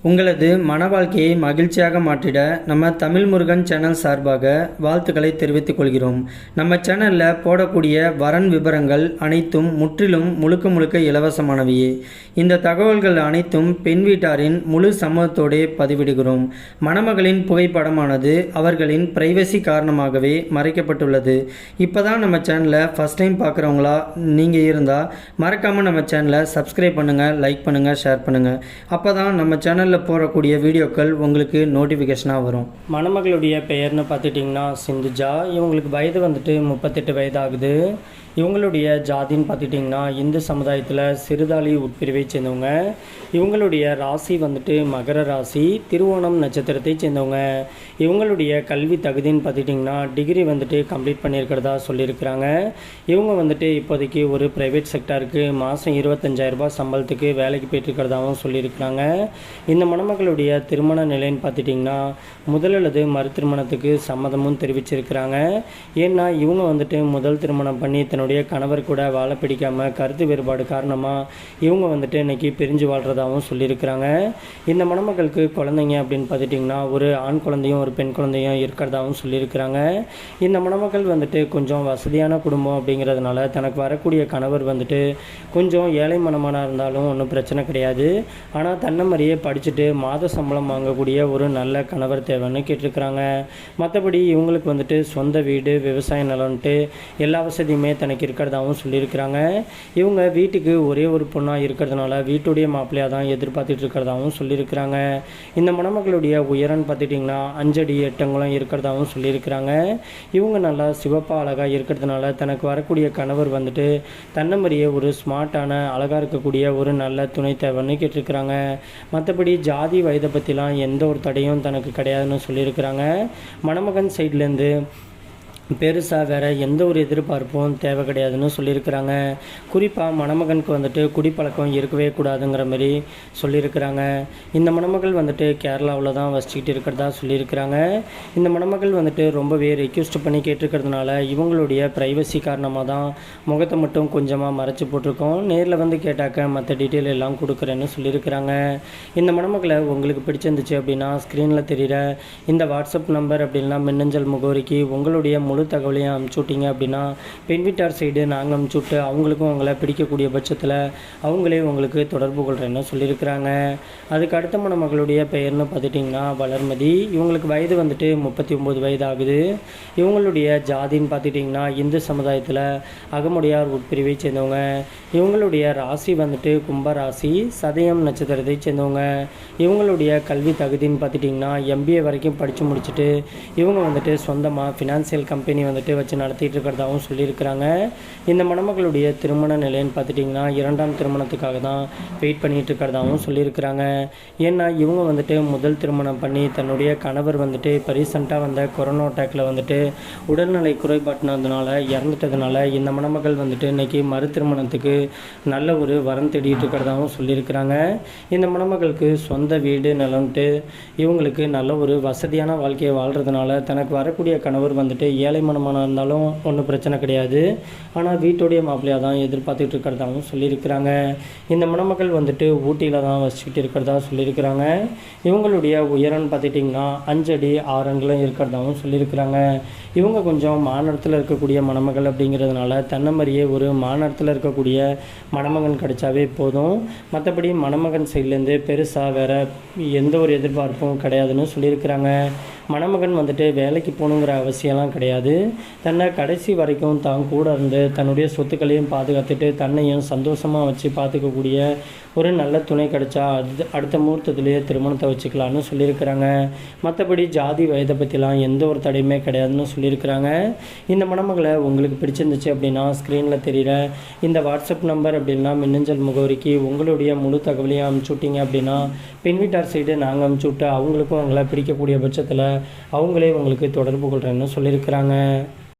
உங்களது மன வாழ்க்கையை மகிழ்ச்சியாக மாற்றிட நம்ம தமிழ் முருகன் சேனல் சார்பாக வாழ்த்துக்களை தெரிவித்துக் கொள்கிறோம். நம்ம சேனலில் போடக்கூடிய வரன் விவரங்கள் அனைத்தும் முற்றிலும் முழுக்க இலவசமானவையே. இந்த தகவல்கள் அனைத்தும் பெண் வீட்டாரின் முழு சம்மதத்தோடு பதிவிடுகிறோம். மணமகளின் புகைப்படமானது அவர்களின் பிரைவசி காரணமாகவே மறைக்கப்பட்டுள்ளது. இப்போ தான் நம்ம சேனலை ஃபஸ்ட் டைம் பார்க்குறவங்களா நீங்கள் இருந்தால் மறக்காமல் நம்ம சேனலை சப்ஸ்கிரைப் பண்ணுங்கள், லைக் பண்ணுங்கள், ஷேர் பண்ணுங்கள். அப்போ தான் நம்ம சேனல் போடக்கூடிய வீடியோக்கள் உங்களுக்கு நோட்டிஃபிகேஷனாக வரும். மணமகளுடைய பெயர்னு பார்த்துட்டிங்கன்னா சிந்துஜா. இவங்களுக்கு வயது 38 வயது ஆகுது. இவங்களுடைய ஜாதின்னு பார்த்துட்டிங்கன்னா இந்து சமுதாயத்தில் சிறுதாளி உட்பிரிவை சேர்ந்தவங்க. இவங்களுடைய ராசி மகர ராசி, திருவோணம் நட்சத்திரத்தை சேர்ந்தவங்க. இவங்களுடைய கல்வி தகுதின்னு பார்த்துட்டிங்கன்னா டிகிரி கம்ப்ளீட் பண்ணியிருக்கிறதா சொல்லியிருக்கிறாங்க. இவங்க இப்போதைக்கு ஒரு ப்ரைவேட் செக்டாருக்கு மாதம் 25,000 ரூபாய் சம்பளத்துக்கு வேலைக்கு போயிட்டுருக்கிறதாகவும் சொல்லியிருக்கிறாங்க. இந்த மணமகளுடைய திருமண நிலைன்னு பார்த்துட்டிங்கன்னா முதல் அல்லது மறு திருமணத்துக்கு சம்மதமும் தெரிவிச்சிருக்கிறாங்க. ஏன்னா இவங்க முதல் திருமணம் பண்ணி தன்னுடைய கணவர் கூட வாழ பிடிக்காமல் கருத்து வேறுபாடு காரணமாக இவங்க இன்றைக்கி பிரிஞ்சு வாழ்கிறதாகவும் சொல்லியிருக்கிறாங்க. இந்த மணமகளுக்கு குழந்தைங்க அப்படின்னு பார்த்துட்டிங்கன்னா ஒரு ஆண் குழந்தையும் ஒரு பெண் குழந்தையும் இருக்கிறதாகவும் சொல்லியிருக்கிறாங்க. இந்த மணமகள் கொஞ்சம் வசதியான குடும்பம் அப்படிங்கிறதுனால தனக்கு வரக்கூடிய கணவர் கொஞ்சம் ஏழை மனமானாக இருந்தாலும் ஒன்றும் பிரச்சனை கிடையாது. ஆனால் தன்னை மாதிரியே படிச்சுட்டு மாத சம்பளம் வாங்கக்கூடிய ஒரு நல்ல கணவர் தேவைன்னு கேட்டிருக்கிறாங்க. மற்றபடி இவங்களுக்கு சொந்த வீடு, விவசாய நிலம்ட்டு எல்லா வசதியுமே தனக்கு இருக்கிறதாகவும் சொல்லியிருக்கிறாங்க. இவங்க வீட்டுக்கு ஒரே ஒரு பொண்ணாக இருக்கிறதுனால வீட்டுடைய மாப்பிள்ளையாக தான் எதிர்பார்த்துட்டு இருக்கிறதாகவும் சொல்லியிருக்கிறாங்க. இந்த மணமகளுடைய உயரன்னு பார்த்துட்டிங்கன்னா 5 அடி 8 அங்குலம் இருக்கிறதாகவும் சொல்லியிருக்கிறாங்க. இவங்க நல்லா சிவப்பாக அழகாக இருக்கிறதுனால தனக்கு வரக்கூடிய கணவர் தன்னை மாதிரியே ஒரு ஸ்மார்ட்டான அழகாக இருக்கக்கூடிய ஒரு நல்ல துணை தேவைன்னு கேட்டிருக்கிறாங்க. மற்றபடி ஜாதி வயதை பற்றிலாம் எந்த ஒரு தடையும் தனக்கு கிடையாதுன்னு சொல்லியிருக்கிறாங்க. மணமகன் சைட்லேருந்து பெருசாக வேறு எந்த ஒரு எதிர்பார்ப்பும் தேவை கிடையாதுன்னு சொல்லியிருக்கிறாங்க. குறிப்பாக மணமகனுக்கு குடிப்பழக்கம் இருக்கவே கூடாதுங்கிற மாதிரி சொல்லியிருக்கிறாங்க. இந்த மணமகள் கேரளாவில் தான் வசிச்சுக்கிட்டு இருக்கிறதா சொல்லியிருக்கிறாங்க. இந்த மணமகள் ரொம்பவே ரெக்வெஸ்ட் பண்ணி கேட்டிருக்கிறதுனால இவங்களுடைய ப்ரைவசி காரணமாக தான் முகத்தை மட்டும் கொஞ்சமாக மறைச்சி போட்டிருக்கோம். நேரில் கேட்டாக்க மற்ற டீட்டெயில் எல்லாம் கொடுக்குறேன்னு சொல்லியிருக்கிறாங்க. இந்த மணமகளை உங்களுக்கு பிடிச்சிருந்துச்சு அப்படின்னா ஸ்க்ரீனில் தெரிகிற இந்த வாட்ஸ்அப் நம்பர் அப்படின்னா மின்னஞ்சல் முகவரிக்கு உங்களுடைய முழு தகவலையும் அனுப்பிச்சுட்டிங்க அப்படின்னா பெண் வீட்டார் சைடு நாங்கள் அனுப்பிச்சுட்டு அவங்களுக்கும் அவங்கள பிடிக்கக்கூடிய பட்சத்தில் அவங்களே உங்களுக்கு தொடர்பு கொள்கிறேன்னு சொல்லியிருக்கிறாங்க. அதுக்கு அடுத்த மணமகளுடைய பெயர்னு பார்த்துட்டிங்கன்னா வளர்மதி. இவங்களுக்கு வயது 39 வயது ஆகுது. இவங்களுடைய ஜாதின்னு பார்த்துட்டிங்கன்னா இந்து சமுதாயத்தில் அகமுடையார் உட்பிரிவை சேர்ந்தவங்க. இவங்களுடைய ராசி கும்பராசி, சதயம் நட்சத்திரத்தை சேர்ந்தவங்க. இவங்களுடைய கல்வி தகுதின்னு பார்த்துட்டிங்கன்னா MBA வரைக்கும் படித்து முடிச்சுட்டு இவங்க சொந்தமாக ஃபினான்சியல் கம்பெனி வச்சு நடத்திட்டு இருக்கிறதாகவும் சொல்லியிருக்கிறாங்க. இந்த மணமகளுடைய திருமண நிலைன்னு பார்த்துட்டிங்கன்னா 2ஆம் திருமணத்துக்காக தான் வெயிட் பண்ணிட்டு இருக்கிறதாகவும் சொல்லியிருக்கிறாங்க. ஏன்னா இவங்க முதல் திருமணம் பண்ணி தன்னுடைய கணவர் இப்போ ரீசெண்டாக வந்த கொரோனா அட்டாக்ல உடல்நிலை குறைபாட்டினதுனால இறந்துட்டதுனால இந்த மணமகள் இன்றைக்கி மறு திருமணத்துக்கு நல்ல ஒரு வரம் தேடிட்டு இருக்கிறதாகவும் சொல்லியிருக்கிறாங்க. இந்த மணமகளுக்கு சொந்த வீடு நிலம்ட்டு இவங்களுக்கு நல்ல ஒரு வசதியான வாழ்க்கையை வாழ்கிறதுனால தனக்கு வரக்கூடிய கணவர் ஏழை மனமான இருந்தாலும் ஒன்றும் பிரச்சனை கிடையாது. ஆனால் வீட்டுடைய மாப்பிள்ளையாக தான் எதிர்பார்த்துட்டு இருக்கிறதாகவும் சொல்லியிருக்கிறாங்க. இந்த மணமகள் ஊட்டியில் தான் வசிச்சுக்கிட்டு இருக்கிறதா சொல்லியிருக்கிறாங்க. இவங்களுடைய உயரம்னு பார்த்துட்டிங்கன்னா 5 அடி 6 அங்குலம் இருக்கிறதாகவும் சொல்லியிருக்கிறாங்க. இவங்க கொஞ்சம் மாநிலத்தில் இருக்கக்கூடிய மணமகள் அப்படிங்கிறதுனால தன்னை மாதிரியே ஒரு மாநிலத்தில் இருக்கக்கூடிய மணமகன் கிடைச்சாவே போதும். மற்றபடி மணமகன் சைட்லேருந்து பெருசாக வேறு எந்த ஒரு எதிர்பார்ப்பும் கிடையாதுன்னு சொல்லியிருக்கிறாங்க. மணமகன் வேலைக்கு போகணுங்கிற அவசியம்லாம் கிடையாது. தன்னை கடைசி வரைக்கும் தான் கூட இருந்து தன்னுடைய சொத்துக்களையும் பாதுகாத்துட்டு தன்னையும் சந்தோஷமாக வச்சு பார்த்துக்கக்கூடிய ஒரு நல்ல துணை கிடைச்சா அடுத்த முகூர்த்தத்திலேயே திருமணத்தை வச்சுக்கலான்னு சொல்லியிருக்கிறாங்க. மற்றபடி ஜாதி வயதை பற்றிலாம் எந்த ஒரு தடையுமே கிடையாதுன்னு சொல்லியிருக்கிறாங்க. இந்த மணமகளை உங்களுக்கு பிடிச்சிருந்துச்சு அப்படின்னா ஸ்க்ரீனில் தெரிகிற இந்த வாட்ஸ்அப் நம்பர் அப்படின்னா மின்னஞ்சல் முகவரிக்கு உங்களுடைய முழு தகவலையும் அனுப்பிச்சுட்டிங்க அப்படின்னா பெண் வீட்டார் சைடு நாங்கள் அனுப்பிச்சுட்டு அவங்களுக்கும் அவங்கள பிடிக்கக்கூடிய பட்சத்தில் அவங்களே உங்களுக்கு தொடர்பு கொள்கிறேன்னு சொல்லியிருக்கிறாங்க.